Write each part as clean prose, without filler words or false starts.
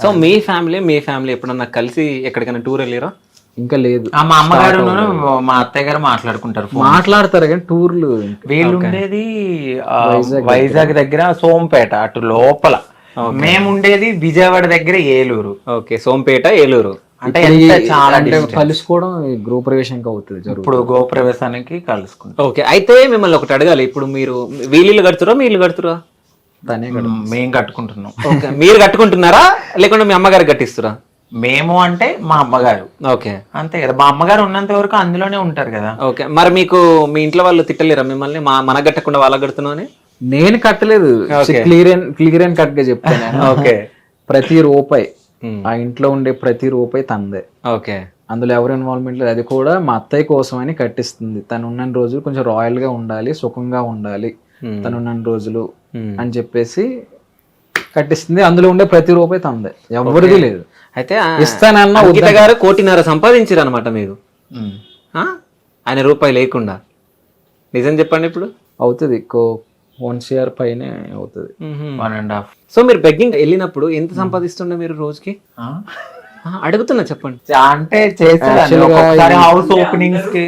So మీ family ఎప్పుడన్నా కలిసి ఎక్కడికైనా టూర్ వెళ్ళారా? ఇంకా లేదు. మా అమ్మగారు మా అత్తయ్య గారు మాట్లాడుకుంటారు, మాట్లాడతారు కానీ టూర్లు. వీళ్ళు ఉండేది వైజాగ్ దగ్గర సోంపేట అటు లోపల, మేము ఉండేది విజయవాడ దగ్గర ఏలూరు. ఓకే, సోంపేట ఏలూరు. అంటే ఎంత చాలా కలుసుకోవడం గృహ ప్రవేశానికి అవుతుంది. ఇప్పుడు గృహప్రవేశానికి కలుసుకుంటాం. ఓకే, అయితే మిమ్మల్ని ఒకటి అడగాలి. ఇప్పుడు మీరు వీళ్ళు కడుతురా మీ ఇల్లు కడుతురా? మేము కట్టుకుంటున్నాం. ఓకే, మీరు కట్టుకుంటున్నారా లేకుంటే మీ అమ్మగారు కట్టిస్తురా? మేము అంటే మా అమ్మగారు. ఓకే, అంతే కదా, మా అమ్మగారు ఉన్నంత వరకు అందులోనే ఉంటారు కదా. ఓకే, మరి మీకు మీ ఇంట్లో వాళ్ళు తిట్టలేరా మిమ్మల్ని మన కట్టకుండా వాళ్ళకి కడుతున్నావు అని? నేను కట్టలేదు, క్లియర్ అండ్ కట్ గా చెప్తాను. ఓకే, ప్రతి రూపాయి ఆ ఇంట్లో ఉండే ప్రతి రూపాయి తందే. ఓకే, అందులో ఎవరు ఇన్వాల్వ్మెంట్ లేదు. అది కూడా మా అత్తయ్య కోసం అని కట్టిస్తుంది. తను ఉన్న రోజులు కొంచెం రాయల్ గా ఉండాలి, సుఖంగా ఉండాలి తను ఉన్న రోజులు అని చెప్పేసి కట్టిస్తుంది. అందులో ఉండే ప్రతి రూపాయి తందే, ఎవరిది లేదు. అయితే ఇస్తానన్నా అంకిత గారు 1.5 కోటి సంపాదించారు అనమాట మీరు, ఆయన రూపాయి లేకుండా. నిజం చెప్పండి, ఇప్పుడు అవుతుంది 1 CR పైనే అవుతుంది, 1.5. సో మీరు బెగ్గింగ్ వెళ్ళినప్పుడు ఎంత సంపాదిస్తుండే మీరు రోజుకి? అడుగుతున్నా, చెప్పండి. అంటే చేసేదాన్ని హౌస్ ఓపెనింగ్స్ కి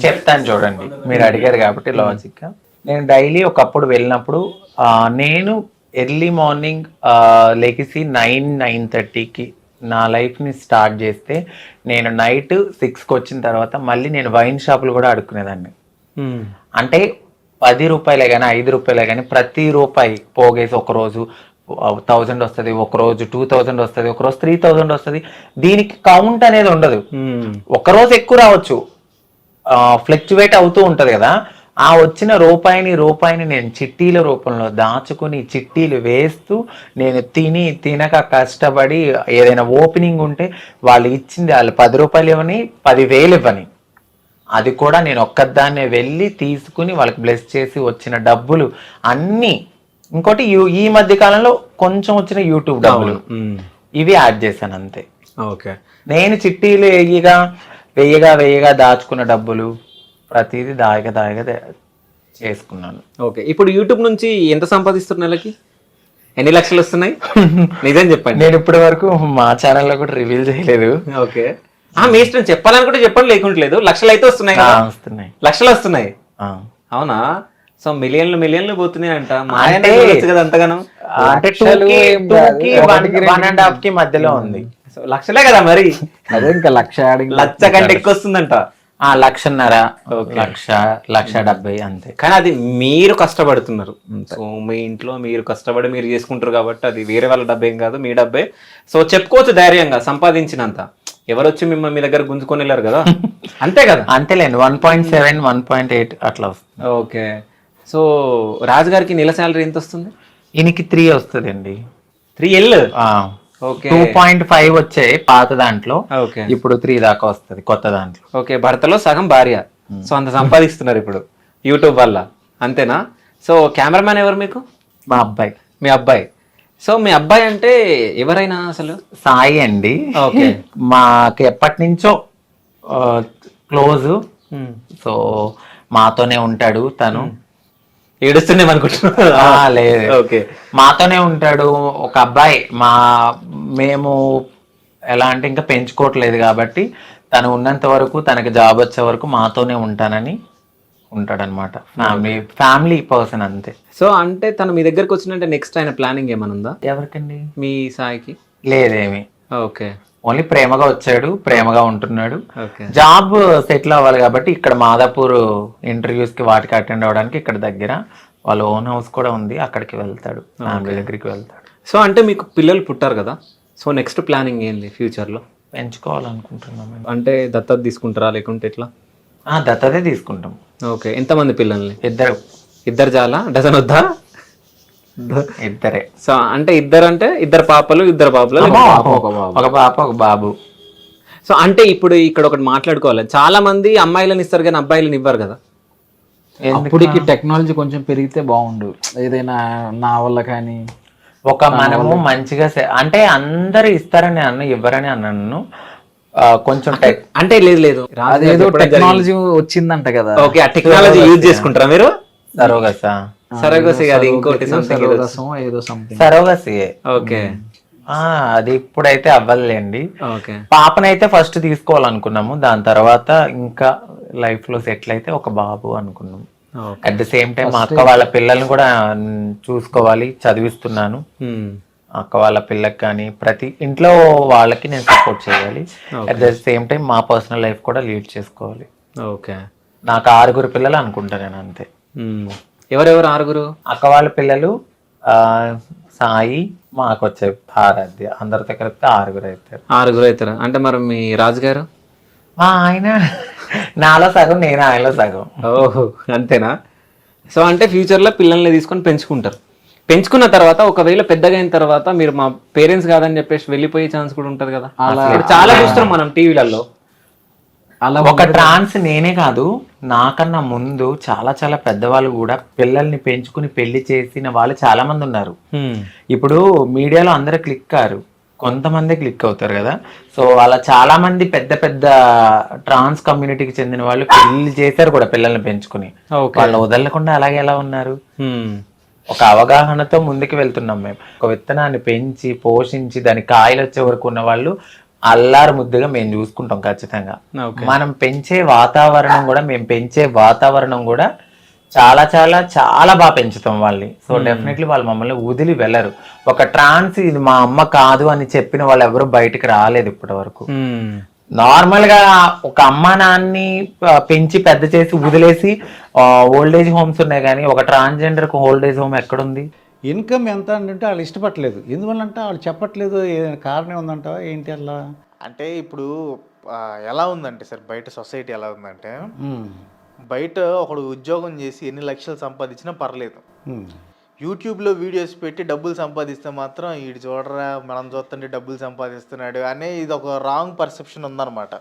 చెప్తాను చూడండి, మీరు అడిగారు కాబట్టి లాజిక్ గా. నేను డైలీ ఒకప్పుడు వెళ్ళినప్పుడు నేను ఎర్లీ మార్నింగ్ లెగిసి 9-9:30కి నా లైఫ్ని స్టార్ట్ చేస్తే నేను నైట్ 6కి వచ్చిన తర్వాత మళ్ళీ నేను వైన్ షాపులు కూడా అడుక్కునేదాన్ని. అంటే 10 రూపాయలే కానీ 5 రూపాయలే కానీ ప్రతి రూపాయి పోగేసి ఒకరోజు 1000 వస్తుంది, ఒకరోజు 2000 వస్తుంది, ఒకరోజు 3000 వస్తుంది. దీనికి కౌంట్ అనేది ఉండదు. ఒకరోజు ఎక్కువ రావచ్చు, ఫ్లక్చువేట్ అవుతూ ఉంటది కదా. ఆ వచ్చిన రూపాయిని నేను చిట్టీల రూపంలో దాచుకుని చిట్టీలు వేస్తూ నేను తినక కష్టపడి ఏదైనా ఓపెనింగ్ ఉంటే వాళ్ళు ఇచ్చింది వాళ్ళు 10 రూపాయలు ఇవ్వని 10,000 ఇవ్వని, అది కూడా నేను ఒక్కదాన్నే వెళ్ళి తీసుకుని వాళ్ళకి బ్లెస్ చేసి వచ్చిన డబ్బులు అన్నీ. ఇంకోటి ఈ మధ్య కాలంలో కొంచెం వచ్చిన యూట్యూబ్ డబ్బులు ఇవి యాడ్ చేశాను అంతే. ఓకే, నేను చిట్టీలు వెయ్యగా దాచుకున్న డబ్బులు ప్రతిదీ దాయిగా చేసుకున్నాను. ఓకే, ఇప్పుడు యూట్యూబ్ నుంచి ఎంత సంపాదిస్తున్నారు నెలకి? ఎన్ని లక్షలు వస్తున్నాయి? నిజం చెప్పండి. నేను ఇప్పటి వరకు మా ఛానల్లో కూడా రివీల్ చేయలేదు. ఓకే, మీ ఇష్టం, చెప్పాలనుకుంటే చెప్పండి, లేకుంటలేదు. లక్షలు అయితే వస్తున్నాయి, లక్షలు వస్తున్నాయి. అవునా? సో మిలియన్లు పోతున్నాయి అంట. కదా అంతగానం? అంటే 2-1.5కి మధ్యలో ఉంది. లక్షలే కదా మరి. అదే ఇంకా లక్ష కంటే ఎక్కువ వస్తుందంట. 1,50,000 1,70,000 అంతే. కానీ అది మీరు కష్టపడుతున్నారు. సో మీ ఇంట్లో మీరు కష్టపడి మీరు చేసుకుంటారు కాబట్టి అది వేరే వాళ్ళ డబ్బేం కాదు, మీ డబ్బే. సో చెప్పుకోవచ్చు ధైర్యంగా సంపాదించినంత. ఎవరు వచ్చి మిమ్మల్ని మీ దగ్గర గుంజుకొని వెళ్ళారు కదా, అంతే కదా? అంతేలేండి, 1.7 1.8 అట్లా వస్తుంది. ఓకే, సో రాజు గారికి నెల శాలరీ ఎంత వస్తుంది? ఈయనకి 3 వస్తుందండి. 3L. 2.5 వచ్చాయి పాత దాంట్లో, ఇప్పుడు 3 దాకా వస్తుంది కొత్త దాంట్లో. ఓకే, భర్తలో సగం భార్య. సో అంత సంపాదిస్తున్నారు ఇప్పుడు యూట్యూబ్ వల్ల, అంతేనా? సో కెమెరామ్యాన్ ఎవరు మీకు? మా అబ్బాయి. మీ అబ్బాయి. సో మీ అబ్బాయి అంటే ఎవరైనా అసలు? సాయి అండి. ఓకే, మాకు ఎప్పటి నుంచో క్లోజ్. సో మాతోనే ఉంటాడు తను. ఏడుస్తున్నాం అనుకుంటున్నా? లేదు, ఓకే, మాతోనే ఉంటాడు. ఒక అబ్బాయి. మేము ఎలా అంటే ఇంకా పెంచుకోవట్లేదు కాబట్టి తను ఉన్నంత వరకు, తనకి జాబ్ వచ్చే వరకు మాతోనే ఉంటానని ఉంటాడనమాట. ఫ్యామిలీ పర్సన్ అంతే. సో అంటే తను మీ దగ్గరకు వచ్చినంటే నెక్స్ట్ ఆయన ప్లానింగ్ ఏమైనా ఉందా? ఎవరికండి? మీ సాయికి? లేదేమి. ఓకే, ఓన్లీ ప్రేమగా వచ్చాడు, ప్రేమగా ఉంటున్నాడు. జాబ్ సెటిల్ అవ్వాలి కాబట్టి ఇక్కడ మాదాపూర్ ఇంటర్వ్యూస్ కి వాటికి అటెండ్ అవ్వడానికి ఇక్కడ దగ్గర వాళ్ళ ఓన్ హౌస్ కూడా ఉంది, అక్కడికి వెళ్తాడు, ఫ్యామిలీ దగ్గరికి వెళ్తాడు. సో అంటే మీకు పిల్లలు పుట్టారు కదా, సో నెక్స్ట్ ప్లానింగ్ ఏంది ఫ్యూచర్ లో? పెంచుకోవాలనుకుంటున్నాం. అంటే దత్తత తీసుకుంటారా లేకుంటే ఎట్లా? దత్తతే తీసుకుంటాం. ఓకే, ఎంతమంది పిల్లల్ని? 2 చాలా? డజన్ వద్దా? 2 సో అంటే ఇద్దరు పాపలు, ఒక పాప ఒక బాబు. సో అంటే ఇప్పుడు ఇక్కడ ఒకటి మాట్లాడుకోవాలి, చాలా మంది అమ్మాయిలను ఇస్తారు కానీ అబ్బాయిలను ఇవ్వరు కదా. అప్పటికి టెక్నాలజీ కొంచెం పెరిగితే బాగుండు, ఏదైనా నా వల్ల కానీ. మనము మంచిగా అంటే అందరు ఇస్తారని ఇవ్వరని అన్నాను కొంచెం. అంటే లేదు అదేదో టెక్నాలజీ వచ్చిందంట కదా. ఓకే, ఆ టెక్నాలజీ యూజ్ చేసుకుంటారా మీరు? సరోగసా సరగసి అది ఇంకోటి సంథింగ్ సరోగసం ఏదో సంథింగ్. సరోగసి ఓకే అది ఇప్పుడైతే అవ్వలేండి. ఓకే పాపనైతే ఫస్ట్ తీసుకోవాలనుకున్నాము, దాని తర్వాత ఇంకా లైఫ్ లో సెటిల్ అయితే ఒక బాబు అనుకున్నాము. అట్ ద సేమ్ టైం మా అక్క వాళ్ళ పిల్లల్ని కూడా చూసుకోవాలి, చదివిస్తున్నాను. అక్క వాళ్ళ పిల్లకి కానీ ప్రతి ఇంట్లో వాళ్ళకి నేను సపోర్ట్ చేయాలి. అట్ ద సేమ్ టైం మా పర్సనల్ లైఫ్ కూడా లీడ్ చేసుకోవాలి. ఓకే నాకు 6 పిల్లలు అనుకుంటా నేను అంతే. ఎవరెవరు 6? అక్క వాళ్ళ పిల్లలు సాయి, మాకు వచ్చే ఆరాధ్య, అందరితో కలిపితే 6 అవుతారు. 6 అవుతారు అంటే మరి మీ రాజుగారు? మా ఆయన నాలో సగం, నేను ఆయనలో సగం. ఓహో అంతేనా? సో అంటే ఫ్యూచర్లో పిల్లల్ని తీసుకొని పెంచుకుంటారు. పెంచుకున్న తర్వాత ఒకవేళ పెద్దగా అయిన తర్వాత మీరు మా పేరెంట్స్ కాదని చెప్పేసి వెళ్ళిపోయే ఛాన్స్ కూడా ఉంటుంది కదా. ఇప్పుడు చాలా చూస్తున్నాం మనం టీవీలలో. అలా ఒక ట్రాన్స్ నేనే కాదు, నాకన్నా ముందు చాలా చాలా పెద్దవాళ్ళు కూడా పిల్లల్ని పెంచుకుని పెళ్లి చేసిన వాళ్ళు చాలా మంది ఉన్నారు. ఇప్పుడు మీడియాలో అందరూ క్లిక్ కారు, కొంతమంది క్లిక్ అవుతారు కదా. సో అలా చాలా మంది పెద్ద పెద్ద ట్రాన్స్ కమ్యూనిటీకి చెందిన వాళ్ళు పెళ్లి చేశారు కూడా పిల్లల్ని పెంచుకుని. వాళ్ళు వదలకుండా అలాగే ఎలా ఉన్నారు? ఒక అవగాహనతో ముందుకు వెళ్తున్నాం మేము. ఒక విత్తనాన్ని పెంచి పోషించి దాని కాయలు వచ్చే వరకు ఉన్న వాళ్ళు అల్లారు ముద్దుగా మేము చూసుకుంటాం ఖచ్చితంగా. మనం పెంచే వాతావరణం కూడా, మేము పెంచే వాతావరణం కూడా చాలా చాలా చాలా బాగా పెంచుతాం వాళ్ళని. సో డెఫినెట్లీ వాళ్ళు మమ్మల్ని వదిలి వెళ్ళరు. ఒక ట్రాన్స్ ఇది మా అమ్మ కాదు అని చెప్పిన వాళ్ళు ఎవరు బయటకు రాలేదు ఇప్పటి వరకు. నార్మల్ గా ఒక అమ్మ నాన్ని పెంచి పెద్ద చేసి వదిలేసి ఓల్డేజ్ హోమ్స్ ఉన్నాయి, కానీ ఒక ట్రాన్స్జెండర్ కు ఓల్డేజ్ హోమ్ ఎక్కడుంది? ఇన్కమ్ ఎంత అంటే వాళ్ళు ఇష్టపడలేదు. ఎందువల్లంటే వాళ్ళు చెప్పట్లేదు, ఏదైనా కారణం ఉందంటావా ఏంటి అలా? అంటే ఇప్పుడు ఎలా ఉందంటే సార్, బయట సొసైటీ ఎలా ఉందంటే, బయట ఒకడు ఉద్యోగం చేసి ఎన్ని లక్షలు సంపాదించినా పర్లేదు, యూట్యూబ్లో వీడియోస్ పెట్టి డబ్బులు సంపాదిస్తే మాత్రం వీడు చూడరా మనం చూస్తుంటే డబ్బులు సంపాదిస్తున్నాడు అనే ఇది ఒక రాంగ్ పర్సెప్షన్ ఉందన్నమాట.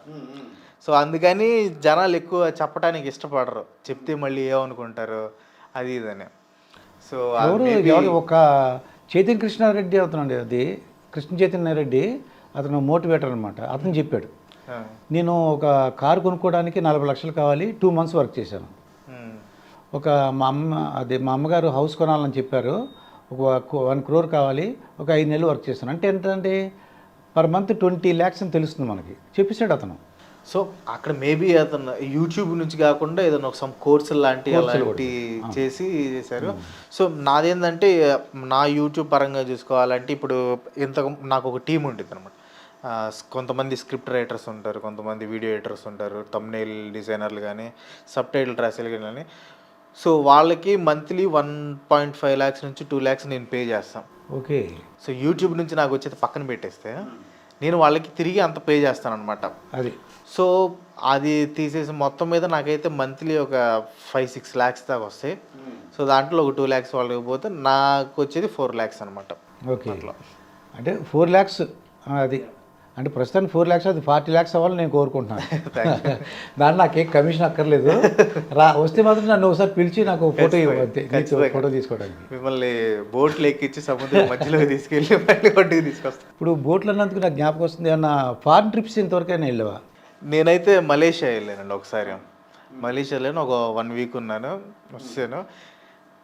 సో అందుకని జనాలు ఎక్కువ చెప్పడానికి ఇష్టపడరు, చెప్తే మళ్ళీ ఏమనుకుంటారు అది ఇదని. సో ఎవరు ఒక చైతన్య కృష్ణారెడ్డి అవుతున్నాడు, అది కృష్ణ చైతన్యారెడ్డి, అతను మోటివేటర్ అనమాట. అతను చెప్పాడు, నేను ఒక కారు కొనుక్కోవడానికి 40 లక్షలు కావాలి, 2 months వర్క్ చేశాను. ఒక మా అమ్మగారు హౌస్ కొనాలని చెప్పారు, ఒక 1 crore కావాలి, ఒక 5 నెలలు వర్క్ చేస్తాను. అంటే ఏంటంటే పర్ మంత్ 20 lakhs అని తెలుస్తుంది మనకి, చెప్పేశాడు అతను. సో అక్కడ మేబీ అతను యూట్యూబ్ నుంచి కాకుండా ఏదైనా ఒక సమ్ కోర్సు అలాంటి చేశారు. సో నాదేంటంటే నా యూట్యూబ్ పరంగా చూసుకోవాలంటే ఇప్పుడు నాకు ఒక టీం ఉంటుంది అనమాట. కొంతమంది స్క్రిప్ట్ రైటర్స్ ఉంటారు, కొంతమంది వీడియో ఎడిటర్స్ ఉంటారు, థంబ్నెయిల్ డిజైనర్లు కానీ సబ్ టైటిల్ రాసేలు కానీ. సో వాళ్ళకి మంత్లీ 1.5 lakhs నుంచి 2 lakhs నేను పే చేస్తాను. ఓకే. సో యూట్యూబ్ నుంచి నాకు వచ్చేది పక్కన పెట్టేస్తే నేను వాళ్ళకి తిరిగి అంత పే చేస్తాను అనమాట. అది సో అది తీసేసి మొత్తం మీద నాకైతే మంత్లీ ఒక 5-6 lakhs దాకా వస్తాయి. సో దాంట్లో ఒక 2 lakhs వాళ్ళకి పోతే నాకు వచ్చేది 4 lakhs అనమాట. ఓకే. అంటే 4 lakhs అది అంటే ప్రస్తుతానికి 4 lakhs, అది 40 lakhs అవ్వాలని నేను కోరుకుంటున్నాను. దాన్ని నాకేం కమిషన్ అక్కర్లేదు, వస్తే మాత్రం నన్ను ఒకసారి పిలిచి నాకు ఫోటో ఇవ్వండి, ఫోటో తీసుకోవడానికి. మిమ్మల్ని బోట్లు ఎక్కించి సముద్రం మధ్యలోకి తీసుకెళ్ళి మళ్ళీ ఒడ్డుకి తీసుకొస్తాను. ఇప్పుడు బోట్లు అన్నందుకు నాకు జ్ఞాపకం వస్తుంది, ఏమన్నా ఫారిన్ ట్రిప్స్ ఇంతవరకైనా వెళ్ళావా? నేనైతే మలేషియా వెళ్ళానండి ఒకసారి. మలేషియా వెళ్ళాను, ఒక 1 week ఉన్నాను, వచ్చాను.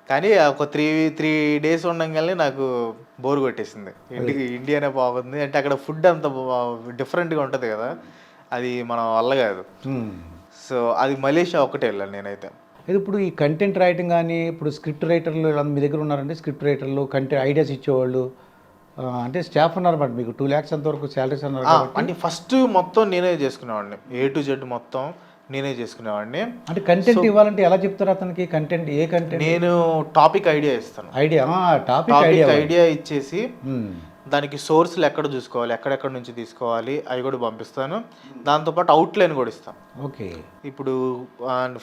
కానీ ఒక 3 days ఉండగానే నాకు బోర్ కొట్టేసింది. ఇండియానే బాగుంది అంటే అక్కడ ఫుడ్ అంత డిఫరెంట్గా ఉంటుంది కదా, అది మన వల్ల కాదు. సో అది మలేషియా ఒకటే వెళ్ళాను నేనైతే. ఇప్పుడు ఈ కంటెంట్ రైటింగ్ కానీ, ఇప్పుడు స్క్రిప్ట్ రైటర్లు మీ దగ్గర ఉన్నారంటే, స్క్రిప్ట్ రైటర్లు కంటెంట్ ఐడియాస్ ఇచ్చేవాళ్ళు అంటే స్టాఫ్ ఉన్నారన్నమాట మీకు. 2 lakhs అంతవరకు శాలరీస్ అన్నారు. అంటే ఫస్ట్ మొత్తం నేనే చేసుకునేవాడిని, A to Z మొత్తం నేనే చేసుకునేవాడిని. అంటే కంటెంట్ ఇవ్వాలంటే ఎలా చెప్తారు అతనికి? కంటెంట్ ఏ కంటెంట్? నేను టాపిక్ ఐడియా ఇస్తాను. టాపిక్ ఐడియా ఇచ్చేసి దానికి సోర్స్లు ఎక్కడ చూసుకోవాలి, ఎక్కడెక్కడ నుంచి తీసుకోవాలి అవి కూడా పంపిస్తాను. దాంతోపాటు అవుట్లైన్ కూడా ఇస్తాను. ఓకే. ఇప్పుడు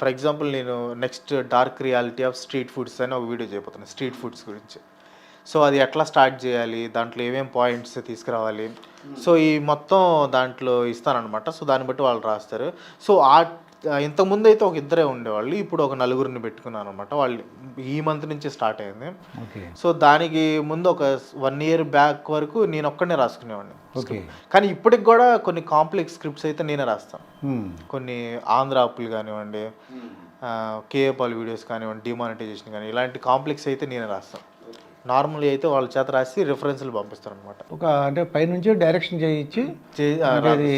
ఫర్ ఎగ్జాంపుల్ నేను next dark reality of street foods అని ఒక వీడియో చేయబోతున్నాను, స్ట్రీట్ ఫుడ్స్ గురించి. సో అది ఎట్లా స్టార్ట్ చేయాలి, దాంట్లో ఏమేమి పాయింట్స్ తీసుకురావాలి, సో ఈ మొత్తం దాంట్లో ఇస్తానన్నమాట. సో దాన్ని బట్టి వాళ్ళు రాస్తారు. సో ఇంతకుముందు అయితే ఒక 2 ఉండేవాళ్ళు, ఇప్పుడు ఒక 4 పెట్టుకున్నాను అనమాట. వాళ్ళు ఈ మంత్ నుంచి స్టార్ట్ అయింది. సో దానికి ముందు ఒక 1 year బ్యాక్ వరకు నేను ఒక్కడనే రాసుకునేవాడిని. కానీ ఇప్పటికి కూడా కొన్ని కాంప్లెక్స్ స్క్రిప్ట్స్ అయితే నేనే రాస్తాను. కొన్ని ఆంధ్ర అప్పులు కానివ్వండి, కేఏ పాల్ వీడియోస్ కానివ్వండి, డిమానిటైజేషన్ కానీ ఇలాంటి కాంప్లెక్స్ అయితే నేనే రాస్తాను. నార్మల్గా అయితే వాళ్ళ చేత రాసి రిఫరెన్స్లు పంపిస్తారు అనమాట. ఒక అంటే పైనుంచి డైరెక్షన్ చేయించి అంటే అది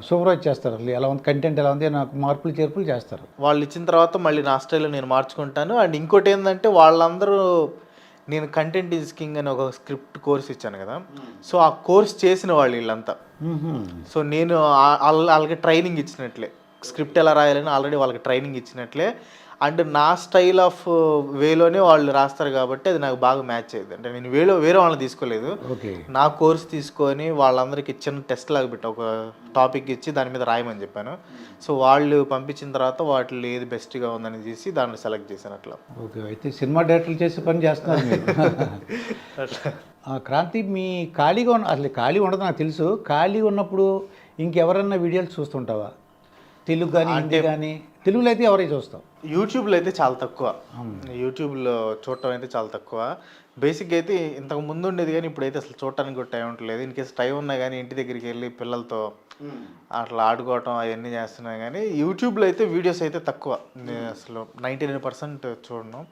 సూపర్వైజ్ చేస్తారు. అసలు ఎలా ఉంది, కంటెంట్ ఎలా ఉంది, నాకు మార్పులు చేర్పులు చేస్తారు. వాళ్ళు ఇచ్చిన తర్వాత మళ్ళీ నా స్టైల్లో నేను మార్చుకుంటాను. అండ్ ఇంకోటి ఏంటంటే వాళ్ళందరూ నేను కంటెంట్ ఈజ్ కింగ్ అని ఒక స్క్రిప్ట్ కోర్స్ ఇచ్చాను కదా, సో ఆ కోర్స్ చేసిన వాళ్ళు వీళ్ళంతా. సో నేను వాళ్ళకి ట్రైనింగ్ ఇచ్చినట్లే, స్క్రిప్ట్ ఎలా రాయాలని ఆల్రెడీ వాళ్ళకి ట్రైనింగ్ ఇచ్చినట్లే. అండ్ నా స్టైల్ ఆఫ్ వేలోనే వాళ్ళు రాస్తారు కాబట్టి అది నాకు బాగా మ్యాచ్ అయ్యింది. అంటే నేను వేరే వాళ్ళని తీసుకోలేదు, నా కోర్స్ తీసుకొని వాళ్ళందరికీ చిన్న టెస్ట్ లాగా పెట్టి ఒక టాపిక్ ఇచ్చి దాని మీద రాయమని చెప్పాను. సో వాళ్ళు పంపించిన తర్వాత వాటిలో ఏది బెస్ట్గా ఉందని చూసి దాన్ని సెలెక్ట్ చేశాను. అట్లా. ఓకే, అయితే సినిమా డైరెక్టర్లు చేసే పని చేస్తున్నారు మీరు. క్రాంతి, మీ ఖాళీగా అసలు ఖాళీ ఉండదు నాకు తెలుసు. ఖాళీ ఉన్నప్పుడు ఇంకెవరన్నా వీడియోలు చూస్తుంటావా? తెలుగు కానీ హిందీ కానీ? తెలుగులో అయితే ఎవరైతే చూస్తావు? యూట్యూబ్లో అయితే చాలా తక్కువ. యూట్యూబ్లో చూడటం అయితే చాలా తక్కువ. బేసిక్గా అయితే ఇంతకు ముందు ఉండేది కానీ ఇప్పుడైతే అసలు చూడటానికి కూడా టైం ఉండలేదు. ఇన్ కేసు టైం ఉన్నా కానీ ఇంటి దగ్గరికి వెళ్ళి పిల్లలతో అట్లా ఆడుకోవటం అవన్నీ చేస్తున్నాయి. కానీ యూట్యూబ్లో అయితే వీడియోస్ అయితే తక్కువ. నేను అసలు 99% చూడను.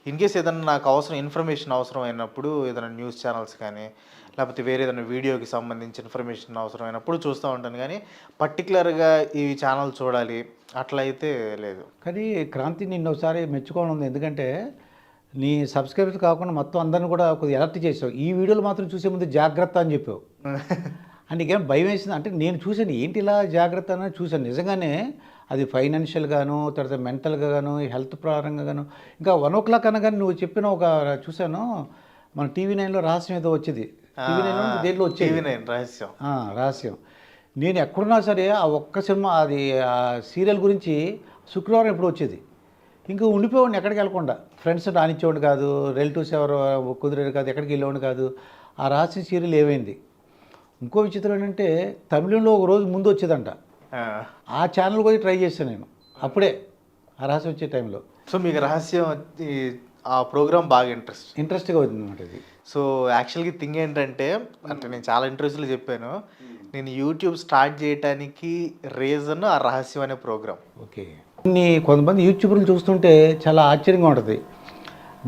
ఇన్ కేస్ ఏదైనా నాకు ఇన్ఫర్మేషన్ అవసరం అయినప్పుడు ఏదైనా న్యూస్ ఛానల్స్ కానీ లేకపోతే వేరే ఏదైనా వీడియోకి సంబంధించి ఇన్ఫర్మేషన్ అవసరమైనప్పుడు చూస్తూ ఉంటాను. కానీ పర్టికులర్గా ఈ ఛానల్ చూడాలి అట్లా అయితే లేదు. కానీ క్రాంతి, నిన్ను ఒకసారి మెచ్చుకోవాలి ఉంది. ఎందుకంటే నీ సబ్స్క్రైబర్స్ కాకుండా మొత్తం అందరిని కూడా కొద్దిగా అలర్ట్ చేసావు. ఈ వీడియోలు మాత్రం చూసే ముందు జాగ్రత్త అని చెప్పావు. అంటే ఇంకేం భయం వేసింది అంటే నేను చూశాను, ఏంటి ఇలా జాగ్రత్త అని చూశాను. నిజంగానే అది ఫైనాన్షియల్గాను, తర్వాత మెంటల్గా గాను, హెల్త్ పరంగా గాను. ఇంకా 1 o'clock అనగానే నువ్వు చెప్పిన ఒక చూశాను, మన TV9లో రహస్యం ఏదో వచ్చేది. TV9 దేంట్లో వచ్చేది? TV9 రహస్యం. రహస్యం. నేను ఎక్కడున్నా సరే ఆ ఒక్క సినిమా, అది ఆ సీరియల్ గురించి శుక్రవారం ఎప్పుడు వచ్చేది. ఇంకా ఉండిపోయాడిని ఎక్కడికి వెళ్ళకుండా. ఫ్రెండ్స్ రానిచ్చేవాడు కాదు, రిలేటివ్స్ ఎవరు కుదిరేది కాదు, ఎక్కడికి వెళ్ళేవాడు కాదు. ఆ రహస్యం సీరియల్ ఏమైంది? ఇంకో విచిత్రం ఏంటంటే తమిళంలో ఒక రోజు ముందు వచ్చేదంట. ఆ ఛానల్ కూడా ట్రై చేశాను నేను అప్పుడే, ఆ రహస్యం వచ్చే టైంలో. సో మీకు రహస్యం ఆ ప్రోగ్రామ్ బాగా ఇంట్రెస్ట్గా అవుతుంది అన్నమాట ఇది. సో యాక్చువల్గా థింగ్ ఏంటంటే, అంటే నేను చాలా ఇంట్రెస్ట్లో చెప్పాను, నేను యూట్యూబ్ స్టార్ట్ చేయడానికి రీజన్ ఆ రహస్యం అనే ప్రోగ్రామ్. ఓకే. కొంతమంది యూట్యూబర్లు చూస్తుంటే చాలా ఆశ్చర్యంగా ఉంటుంది.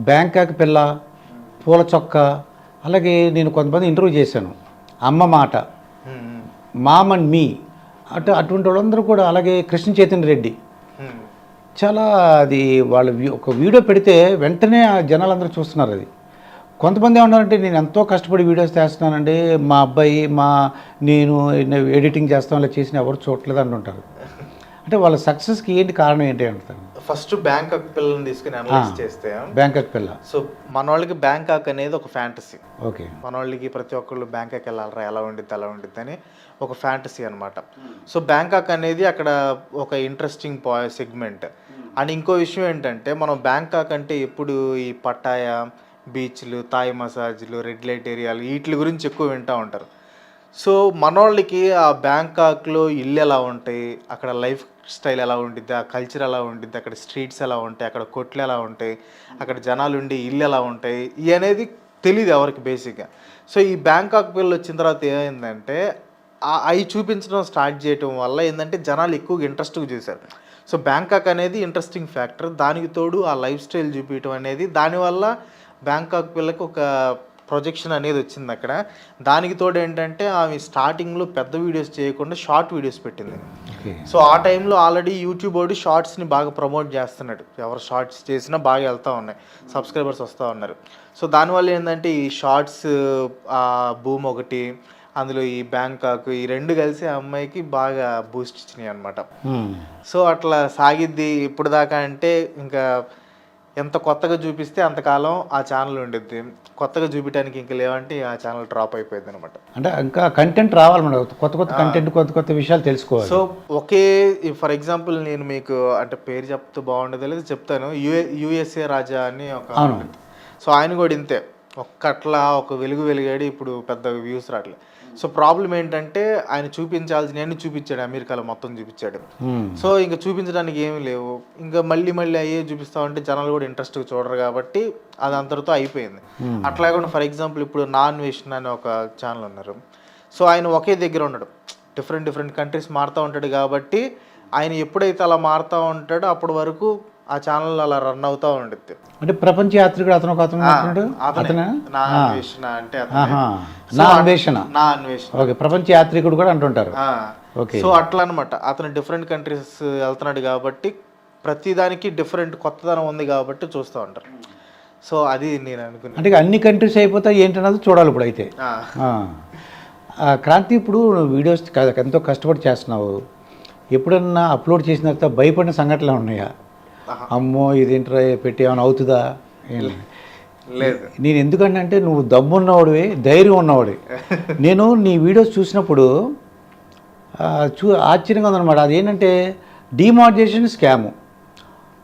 బ్యాంకాక్ పిల్ల, పూల చొక్క, అలాగే నేను కొంతమంది ఇంటర్వ్యూ చేశాను. అమ్మ మాట, మామ్ అండ్ మీ, అటువంటి వాళ్ళందరూ కూడా, అలాగే కృష్ణ చైతన్య రెడ్డి, చాలా అది వాళ్ళ ఒక వీడియో పెడితే వెంటనే ఆ జనాలందరూ చూస్తున్నారు. అది కొంతమంది ఏమన్నారంటే, నేను ఎంతో కష్టపడి వీడియోస్ చేస్తున్నానండి, మా అబ్బాయి నేను ఎడిటింగ్ చేస్తాం ఇలా చేసిన ఎవరు చూడట్లేదు అంటుంటారు. అంటే వాళ్ళ సక్సెస్కి ఏంటి కారణం ఏంటి అంటారు? ఫస్ట్ బ్యాంకాక్ పిల్లల్ని తీసుకుని అనలైజ్ చేస్తే, బ్యాంకాక్ పిల్ల, సో మన వాళ్ళకి బ్యాంకాక్ అనేది ఒక ఫ్యాంటసీ. ఓకే, మన వాళ్ళకి ప్రతి ఒక్కళ్ళు బ్యాంకాక్ వెళ్ళాలరా, ఎలా ఉండిద్ది అలా ఉండిద్ది అని ఒక ఫ్యాంటసీ అనమాట. సో బ్యాంకాక్ అనేది అక్కడ ఒక ఇంట్రెస్టింగ్ సెగ్మెంట్. అండ్ ఇంకో విషయం ఏంటంటే, మనం బ్యాంకాక్ అంటే ఎప్పుడు ఈ పట్టాయా, బీచ్లు, థాయ్ మసాజ్లు, రెడ్ లైట్ ఏరియాలు, వీటి గురించి ఎక్కువ వింటూ ఉంటారు. సో మనోళ్ళకి ఆ బ్యాంకాక్లో ఇల్లు ఎలా ఉంటాయి, అక్కడ లైఫ్ స్టైల్ ఎలా ఉండిద్ది, ఆ కల్చర్ ఎలా ఉండిద్ది, అక్కడ స్ట్రీట్స్ ఎలా ఉంటాయి, అక్కడ కొట్లు ఎలా ఉంటాయి, అక్కడ జనాలు ఉండి ఇల్లు ఎలా ఉంటాయి, ఇవి అనేది తెలియదు ఎవరికి బేసిక్గా. సో ఈ బ్యాంకాక్ పిల్లలు వచ్చిన తర్వాత ఏమైందంటే, అవి చూపించడం స్టార్ట్ చేయడం వల్ల ఏంటంటే జనాలు ఎక్కువగా ఇంట్రెస్ట్గా చూశారు. సో బ్యాంకాక్ అనేది ఇంట్రెస్టింగ్ ఫ్యాక్టర్. దానికి తోడు ఆ లైఫ్ స్టైల్ చూపించడం అనేది, దానివల్ల బ్యాంకాక్ పిల్లకి ఒక ప్రొజెక్షన్ అనేది వచ్చింది అక్కడ. దానికి తోడు ఏంటంటే ఆమె స్టార్టింగ్లో పెద్ద వీడియోస్ చేయకుండా షార్ట్ వీడియోస్ పెట్టింది. సో ఆ టైంలో ఆల్రెడీ యూట్యూబ్ వాడు షార్ట్స్ని బాగా ప్రమోట్ చేస్తున్నాడు. ఎవరు షార్ట్స్ చేసినా బాగా వెళ్తూ ఉన్నాయి, సబ్స్క్రైబర్స్ వస్తూ ఉన్నారు. సో దానివల్ల ఏంటంటే ఈ షార్ట్స్ బూమ్ ఒకటి, అందులో ఈ బ్యాంకాక్, ఈ రెండు కలిసి ఆ అమ్మాయికి బాగా బూస్ట్ ఇచ్చినాయి అనమాట. సో అట్లా సాగిద్ది ఇప్పుడు దాకా. అంటే ఇంకా ఎంత కొత్తగా చూపిస్తే అంతకాలం ఆ ఛానల్ ఉండిద్ది, కొత్తగా చూపించడానికి ఇంకా లేవంటే ఆ ఛానల్ డ్రాప్ అయిపోయింది అనమాట. అంటే ఇంకా కంటెంట్ రావాలి మనం, కొత్త కొత్త కంటెంట్, కొత్త కొత్త విషయాలు తెలుసుకోవాలి. సో ఒకే ఫర్ ఎగ్జాంపుల్ నేను మీకు అంటే పేరు చెప్తే బాగుండదు లేదు చెప్తాను. యుఎస్ఏ రాజా అని ఒక, సో ఆయన కూడా ఇంతే, అట్లా ఒక వెలిగాడు, ఇప్పుడు పెద్ద వ్యూస్ రావట్లేదు. సో ప్రాబ్లం ఏంటంటే ఆయన చూపించాల్సిన అన్ని చూపించాడు, అమెరికాలో మొత్తం చూపించాడు. సో ఇంకా చూపించడానికి ఏమీ లేవు, ఇంకా మళ్ళీ అయ్యే చూపిస్తా ఉంటే జనాలు కూడా ఇంట్రెస్ట్గా చూడరు కాబట్టి అది అంతటితో అయిపోయింది. అట్లా కూడా ఫర్ ఎగ్జాంపుల్ ఇప్పుడు నాన్ వేషన్ అని ఒక ఛానల్ ఉన్నారు. సో ఆయన ఒకే దగ్గర ఉన్నాడు, డిఫరెంట్ కంట్రీస్ మారుతూ ఉంటాడు కాబట్టి ఆయన ఎప్పుడైతే అలా మారుతూ ఉంటాడో అప్పటి వరకు ఆ ఛానల్ అలా రన్ అవుతూ ఉండిద్ది. అంటే ప్రపంచ యాత్రికుడు అతను ఒక అతను అంటున్నాడు. అతనా? నా అన్వేషణ అంటే అతనే. ఆహా. సో నా అన్వేషణ. నా అన్వేషణ. ఓకే, ప్రపంచ యాత్రికుడు కూడా అంటుంటారు. ఓకే. సో అట్లా అనమాట. అతను డిఫరెంట్ కంట్రీస్ వెళ్తున్నాడు కాబట్టి ప్రతిదానికి డిఫరెంట్ కొత్తదనం ఉంది కాబట్టి చూస్తూ ఉంటారు. సో అది నేను అనుకున్నాను. అంటే అన్ని కంట్రీస్ అయిపోతే ఏంటన్నది చూడాలి ఇప్పుడు అయితే. క్రాంతి, ఇప్పుడు వీడియోస్ ఎంతో కష్టపడి చేస్తున్నావు. ఎప్పుడన్నా అప్లోడ్ చేసిన తర్వాత భయపడిన సంఘటనలు ఉన్నాయా? అమ్మో ఇదేంట్రా పెట్టి ఏమైనా అవుతుందా? లేదు. నేను ఎందుకంటే నువ్వు దమ్మున్నవాడివి, ధైర్యం ఉన్నవాడి. నేను నీ వీడియోస్ చూసినప్పుడు ఆశ్చర్యంగా ఉందన్నమాట. అదేంటంటే డిమానిటైజేషన్ స్కాము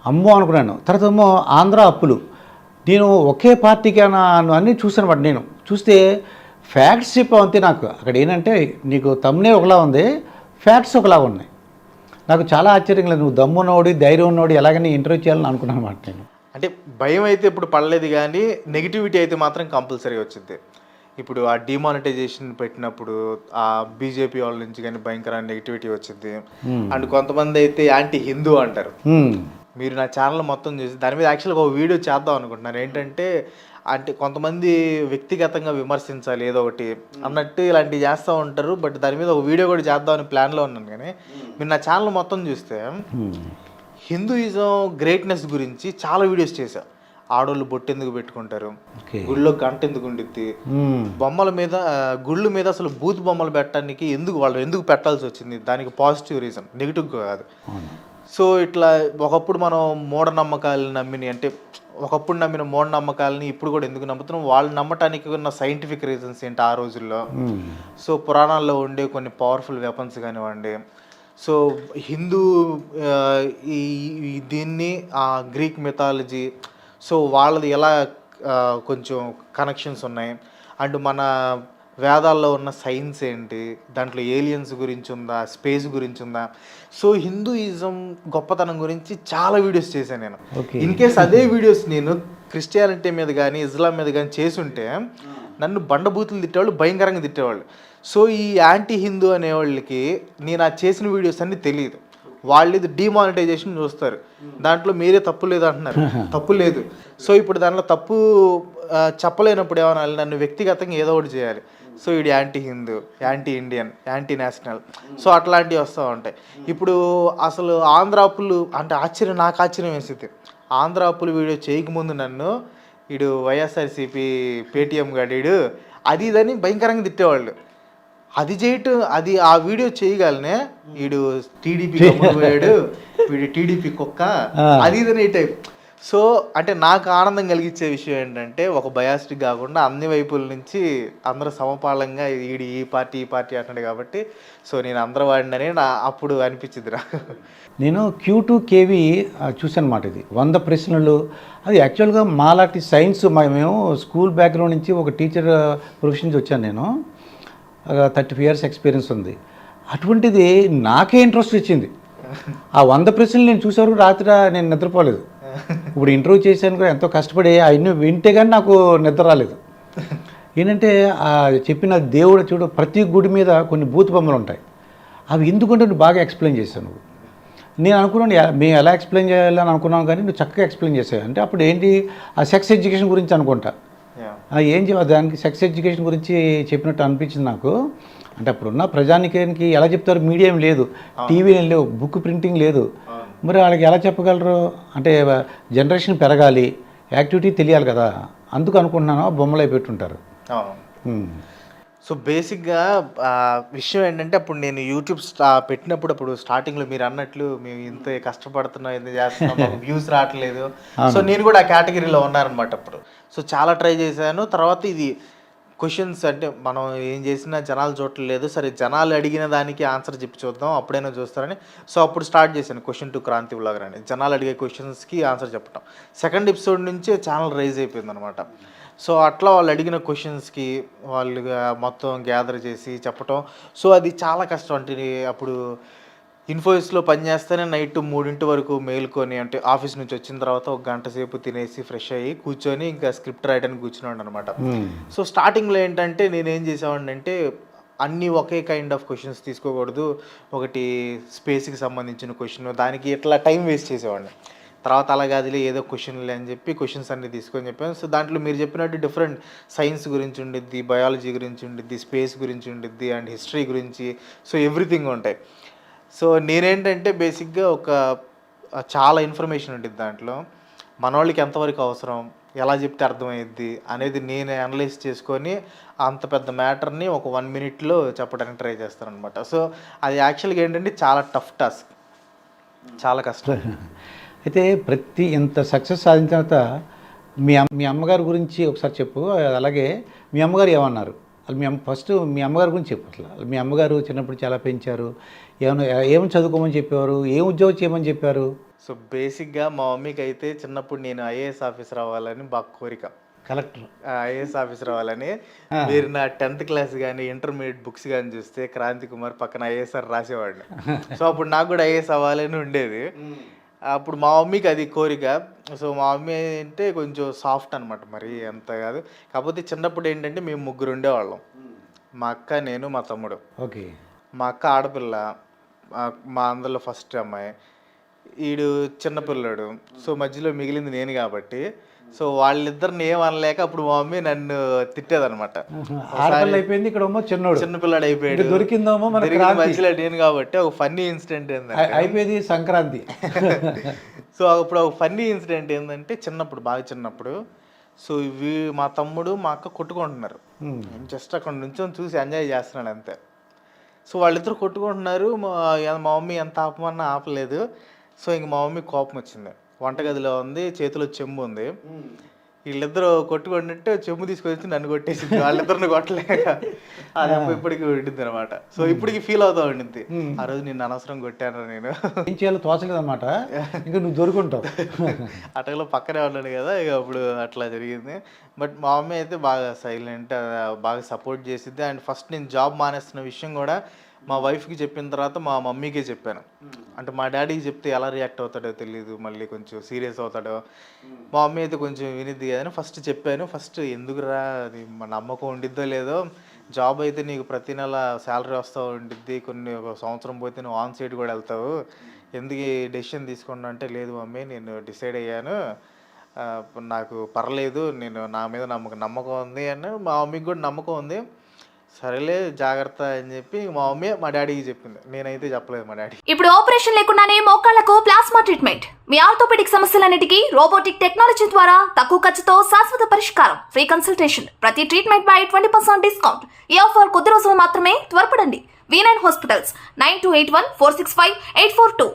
అమ్మో అనుకున్నాను. తర్వాత ఏమో ఆంధ్ర అప్పులు. నేను ఒకే పార్టీకి అన్నీ చూసాను అన్నమాట. నేను చూస్తే ఫ్యాక్ట్స్ చెప్పావు అంతే. నాకు అక్కడ ఏంటంటే నీకు తమ్మునే ఒకలా ఉంది, ఫ్యాక్ట్స్ ఒకలా ఉన్నాయి. నాకు చాలా ఆశ్చర్యంగా లేదు. నువ్వు దమ్ము ఉన్నవాడు, ధైర్యం ఉన్నవాడు, ఎలాగని ఇంటర్వ్యూ చేయాలని అనుకున్నాను అన్నమాట నేను. అంటే భయం అయితే ఇప్పుడు పడలేదు, కానీ నెగిటివిటీ అయితే మాత్రం కంపల్సరీ వచ్చింది. ఇప్పుడు ఆ డిమానిటైజేషన్ పెట్టినప్పుడు ఆ బీజేపీ వాళ్ళ నుంచి కానీ భయంకరమైన నెగిటివిటీ వచ్చింది. అండ్ కొంతమంది అయితే యాంటీ హిందూ అంటారు. మీరు నా ఛానల్ మొత్తం చూసి దాని మీద యాక్చువల్గా ఒక వీడియో చేద్దాం అనుకుంటున్నాను. ఏంటంటే అంటే కొంతమంది వ్యక్తిగతంగా విమర్శించాలి ఏదో ఒకటి అన్నట్టు ఇలాంటివి చేస్తూ ఉంటారు. బట్ దాని మీద ఒక వీడియో కూడా చేద్దామని ప్లాన్లో ఉన్నాను. కానీ మీరు నా ఛానల్ మొత్తం చూస్తే హిందూయిజం గ్రేట్నెస్ గురించి చాలా వీడియోస్ చేశా. ఆడోళ్ళు బొట్టు ఎందుకు పెట్టుకుంటారు, గుళ్ళో గంట ఎందుకు ఉండిద్ది, బొమ్మల మీద గుళ్ళు మీద అసలు బూత్ బొమ్మలు పెట్టడానికి వాళ్ళు ఎందుకు పెట్టాల్సి వచ్చింది, దానికి పాజిటివ్ రీజన్, నెగిటివ్ కాదు. సో ఇట్లా ఒకప్పుడు మనం మూఢనమ్మకాలను నమ్మిని, అంటే ఒకప్పుడు నమ్మిన మూఢనమ్మకాలని ఇప్పుడు కూడా ఎందుకు నమ్ముతున్నాం, వాళ్ళు నమ్మటానికి ఉన్న సైంటిఫిక్ రీజన్స్ ఏంటి ఆ రోజుల్లో. సో పురాణాల్లో ఉండే కొన్ని పవర్ఫుల్ వెపన్స్ కానివ్వండి, సో హిందూ దీన్ని గ్రీక్ మిథాలజీ, సో వాళ్ళది ఎలా కొంచెం కనెక్షన్స్ ఉన్నాయి, అండ్ మన వేదాల్లో ఉన్న సైన్స్ ఏంటి, దాంట్లో ఏలియన్స్ గురించి ఉందా, స్పేస్ గురించి ఉందా. సో హిందూయిజం గొప్పతనం గురించి చాలా వీడియోస్ చేశాను నేను. ఇన్ కేస్ అదే వీడియోస్ నేను క్రిస్టియానిటీ మీద కానీ ఇస్లాం మీద కానీ చేసుంటే నన్ను బండబూతులు తిట్టేవాళ్ళు, భయంకరంగా తిట్టేవాళ్ళు. సో ఈ యాంటీ హిందూ అనేవాళ్ళకి నేను ఆ చేసిన వీడియోస్ అన్నీ తెలియదు. వాళ్ళు ఇది డిమానిటైజేషన్ చూస్తారు, దాంట్లో మీరే తప్పు లేదు అంటున్నారు. తప్పు లేదు. సో ఇప్పుడు దాంట్లో తప్పు చెప్పలేనప్పుడు ఏమన్నా నన్ను వ్యక్తిగతంగా ఏదో ఒకటి చేయాలి. సో ఇది anti Hindu, anti Indian, anti national, so అట్లాంటివి వస్తూ ఉంటాయి. ఇప్పుడు అసలు ఆంధ్ర అప్పులు అంటే నాకు ఆశ్చర్యం వేసింది. ఆంధ్ర అప్పులు వీడియో చేయకముందు నన్ను వీడు వైఎస్ఆర్సీపీ పేటీఎం గాడీడు అది ఇదని భయంకరంగా తిట్టేవాళ్ళు. అది ఆ వీడియో చేయగలనే వీడు టీడీపీ పోయాడు, వీడు టీడీపీ కుక్క, అది ఇదని ఈ టైప్. సో అంటే నాకు ఆనందం కలిగించే విషయం ఏంటంటే ఒక బయాస్టిక్ కాకుండా అన్ని వైపుల నుంచి అందరూ సమపాలంగా వీడు ఈ పార్టీ అంటాడు కాబట్టి సో నేను అందరూ వాడినని అప్పుడు అనిపించింది నాకు. నేను Q2 KV చూసాను అన్నమాట. ఇది 100 ప్రశ్నలు. అది యాక్చువల్గా మాలాంటి సైన్స్, మేము స్కూల్ బ్యాక్గ్రౌండ్ నుంచి ఒక టీచర్ ప్రొఫెషన్ నుంచి వచ్చాను. నేను 35 years ఎక్స్పీరియన్స్ ఉంది. అటువంటిది నాకే ఇంట్రెస్ట్ వచ్చింది. ఆ 100 ప్రశ్నలు నేను చూసేవరకు రాత్రి నేను నిద్రపోలేదు. ఇప్పుడు ఇంటర్వ్యూ చేశాను కూడా ఎంతో కష్టపడి అవన్నీ వింటే కానీ నాకు నిద్ర రాలేదు. ఏంటంటే చెప్పిన దేవుడు చూడు, ప్రతి గుడి మీద కొన్ని బూత్ బొమ్మలు ఉంటాయి. అవి ఎందుకంటే నువ్వు బాగా ఎక్స్ప్లెయిన్ చేశావు. నువ్వు నేను అనుకున్నాను మేము ఎలా ఎక్స్ప్లెయిన్ చేయాలని అనుకున్నాను, కానీ నువ్వు చక్కగా ఎక్స్ప్లెయిన్ చేసావు. అంటే అప్పుడు ఏంటి ఆ సెక్స్ ఎడ్యుకేషన్ గురించి అనుకుంటా, ఏం చెప్పాలి దానికి సెక్స్ ఎడ్యుకేషన్ గురించి చెప్పినట్టు అనిపించింది నాకు. అంటే అప్పుడున్న ప్రజానికానికి ఎలా చెప్తారు, మీడియా ఏం లేదు, టీవీ ఏం లేవు, బుక్ ప్రింటింగ్ లేదు, మరి వాళ్ళకి ఎలా చెప్పగలరు? అంటే జనరేషన్ పెరగాలి, యాక్టివిటీ తెలియాలి కదా, అందుకు అనుకుంటున్నాను బొమ్మలు అయి పెట్టుంటారు. సో బేసిక్గా విషయం ఏంటంటే అప్పుడు నేను యూట్యూబ్ పెట్టినప్పుడు అప్పుడు స్టార్టింగ్లో మీరు అన్నట్లు మేము ఇంత కష్టపడుతున్నాం, ఎంత చేస్తున్నాం, మాకు వ్యూస్ రావట్లేదు. సో నేను కూడా ఆ కేటగిరీలో ఉన్నానమాట అప్పుడు. సో చాలా ట్రై చేశాను. తర్వాత ఇది క్వశ్చన్స్ అంటే మనం ఏం చేసినా జనాలు చూడట్లేదు, సరే జనాలు అడిగిన దానికి ఆన్సర్ చెప్పి చూద్దాం అప్పుడైనా చూస్తారని. సో అప్పుడు స్టార్ట్ చేశాను క్వశ్చన్ టు క్రాంతి వ్లాగర్ అని, జనాలు అడిగే క్వశ్చన్స్కి ఆన్సర్ చెప్పటం. సెకండ్ ఎపిసోడ్ నుంచే ఛానల్ రైజ్ అయిపోయింది అనమాట. సో అట్లా వాళ్ళు అడిగిన క్వశ్చన్స్కి వాళ్ళు మొత్తం గ్యాదర్ చేసి చెప్పటం. సో అది చాలా కష్టం. అంటే అప్పుడు ఇన్ఫోసిస్లో పనిచేస్తేనే నైట్ 3 వరకు మేల్కొని, అంటే ఆఫీస్ నుంచి వచ్చిన తర్వాత 1 గంట సేపు తినేసి ఫ్రెష్ అయ్యి కూర్చొని ఇంకా స్క్రిప్ట్ రాయడానికి కూర్చున్నాడు అనమాట. సో స్టార్టింగ్లో ఏంటంటే నేనేం చేసేవాడిని అంటే అన్నీ ఒకే కైండ్ ఆఫ్ క్వశ్చన్స్ తీసుకోకూడదు, ఒకటి స్పేస్కి సంబంధించిన క్వశ్చన్, దానికి ఇట్లా టైం వేస్ట్ చేసేవాడిని. తర్వాత అలా కాదులే ఏదో క్వశ్చన్లే అని చెప్పి క్వశ్చన్స్ అన్ని తీసుకొని చెప్పాను. సో దాంట్లో మీరు చెప్పినట్టు డిఫరెంట్ సైన్స్ గురించి ఉండిద్ది, బయాలజీ గురించి ఉండిద్ది, స్పేస్ గురించి ఉండిద్ది అండ్ హిస్టరీ గురించి, సో ఎవ్రీథింగ్ ఉంటాయి. సో నేనేంటంటే బేసిక్గా చాలా ఇన్ఫర్మేషన్ ఉంటుంది దాంట్లో. మనోళ్ళకి ఎంతవరకు అవసరం, ఎలా చెప్తే అర్థమయ్యిద్ది అనేది నేను అనలైజ్ చేసుకొని అంత పెద్ద మ్యాటర్ని ఒక 1 minute చెప్పడానికి ట్రై చేస్తాను అనమాట. సో అది యాక్చువల్గా ఏంటంటే చాలా టఫ్ టాస్క్, చాలా కష్టం. అయితే ఇంత సక్సెస్ సాధించిన తర్వాత మీ అమ్మగారి గురించి ఒకసారి చెప్పు. అలాగే మీ అమ్మగారు ఏమన్నారు? ఫస్ట్ మీ అమ్మగారి గురించి చెప్పు. అసలు మీ అమ్మగారు చిన్నప్పుడు చాలా పెంచారు, ఏమని చదువుకోమని చెప్పేవారు, ఏం ఉద్యోగం చేయమని చెప్పారు? సో బేసిక్గా మా మమ్మీకి అయితే చిన్నప్పుడు నేను ఐఏఎస్ ఆఫీసర్ అవ్వాలని బాగా కోరిక. కలెక్టర్, ఐఏఎస్ ఆఫీసర్ అవ్వాలని. మీరు నా 10th క్లాస్ కానీ ఇంటర్మీడియట్ బుక్స్ కానీ చూస్తే క్రాంతి కుమార్ పక్కన ఐఏఎస్ఆర్ రాసేవాడిని. సో అప్పుడు నాకు కూడా ఐఏఎస్ అవ్వాలని ఉండేది. అప్పుడు మా మమ్మీకి అది కోరిక. సో మా మమ్మీ అంటే కొంచెం సాఫ్ట్ అనమాట, మరి అంత కాదు. కాకపోతే చిన్నప్పుడు ఏంటంటే మేము 3 ఉండేవాళ్ళం, మా అక్క, నేను, మా తమ్ముడు. ఓకే. మా అక్క ఆడపిల్ల, మా అందరిలో ఫస్ట్ అమ్మాయి, ఈడు చిన్నపిల్లడు. సో మధ్యలో మిగిలింది నేను కాబట్టి సో వాళ్ళిద్దరిని ఏమనలేక అప్పుడు మా మమ్మీ నన్ను తిట్టేదనమాట. అయిపోయింది, ఇక్కడ చిన్నపిల్లాడు అయిపోయాడు, దొరికిందేమో మధ్యలో నేను కాబట్టి. ఒక ఫన్నీ ఇన్సిడెంట్ ఏంటంటే అయిపోయింది సంక్రాంతి. సో అప్పుడు ఒక ఫన్నీ ఇన్సిడెంట్ ఏంటంటే చిన్నప్పుడు, బాగా చిన్నప్పుడు, సో మా తమ్ముడు మా అక్క కొట్టుకుంటున్నారు. నేను జస్ట్ అక్కడ నుంచి చూసి ఎంజాయ్ చేస్తున్నాను అంతే. సో వాళ్ళిద్దరు కొట్టుకుంటున్నారు, మా మమ్మీ ఎంత ఆపమన్నా ఆపలేదు. సో ఇంక మా మమ్మీ కోపం వచ్చింది. వంటగదిలో ఉంది, చేతిలో చెంబు ఉంది, వీళ్ళిద్దరు కొట్టుకుంటుంటే చెంబు తీసుకొచ్చి నన్ను కొట్టేసింది. వాళ్ళిద్దరిని కొట్టలేక అది ఇప్పటికీ ఉండింది అనమాట. సో ఇప్పటికి ఫీల్ అవుతా ఉండింది, ఆ రోజు నిన్ను అనవసరం కొట్టాను, నేను ఏం చేయాలో తోచలేదు అనమాట. ఇంకా నువ్వు దొరుకుంటావు. అటలో పక్కనే ఉన్నాను కదా, ఇక అప్పుడు అట్లా జరిగింది. బట్ మా మమ్మీ అయితే బాగా సైలెంట్, బాగా సపోర్ట్ చేసిద్ది. అండ్ ఫస్ట్ నేను జాబ్ మానేస్తున్న విషయం కూడా మా వైఫ్కి చెప్పిన తర్వాత మా మమ్మీకే చెప్పాను. అంటే మా డాడీకి చెప్తే ఎలా రియాక్ట్ అవుతాడో తెలియదు, మళ్ళీ కొంచెం సీరియస్ అవుతాడో. మా మమ్మీ అయితే కొంచెం వినిద్ది కదని ఫస్ట్ చెప్పాను. ఫస్ట్ ఎందుకురా, అది మా నమ్మకం ఉండిద్దో లేదో, జాబ్ అయితే నీకు ప్రతి నెల శాలరీ వస్తూ ఉండిద్ది, ఒక సంవత్సరం పోతే నువ్వు ఆన్ సైడ్ కూడా వెళ్తావు, ఎందుకు ఈ డెసిషన్ తీసుకున్నా అంటే, లేదు మమ్మీ నేను డిసైడ్ అయ్యాను, నాకు పర్లేదు, నేను నా మీద నమ్మకం ఉంది అని. మా మమ్మీకి కూడా నమ్మకం ఉంది. సరేలే జాగ్రత్త అని చెప్పి మా మమ్మీ మా డాడీకి చెప్పింది, నేనైతే చెప్పలేదు మా డాడీ. ఇప్పుడు ఆపరేషన్ లేకుండానే మోకాళ్లకు ప్లాస్మా ట్రీట్మెంట్, మీ ఆర్థోపెడిక్ సమస్యలన్నిటికీ రోబోటిక్ టెక్నాలజీ ద్వారా తక్కువ ఖర్చుతో శాశ్వత పరిష్కారం, ఫ్రీ కన్సల్టేషన్, ప్రతి ట్రీట్మెంట్ పై 20% డిస్కౌంట్. ఈ ఆఫర్ కొద్ది రోజులు మాత్రమే, త్వరపడండి. V9 hospitals 9281465842.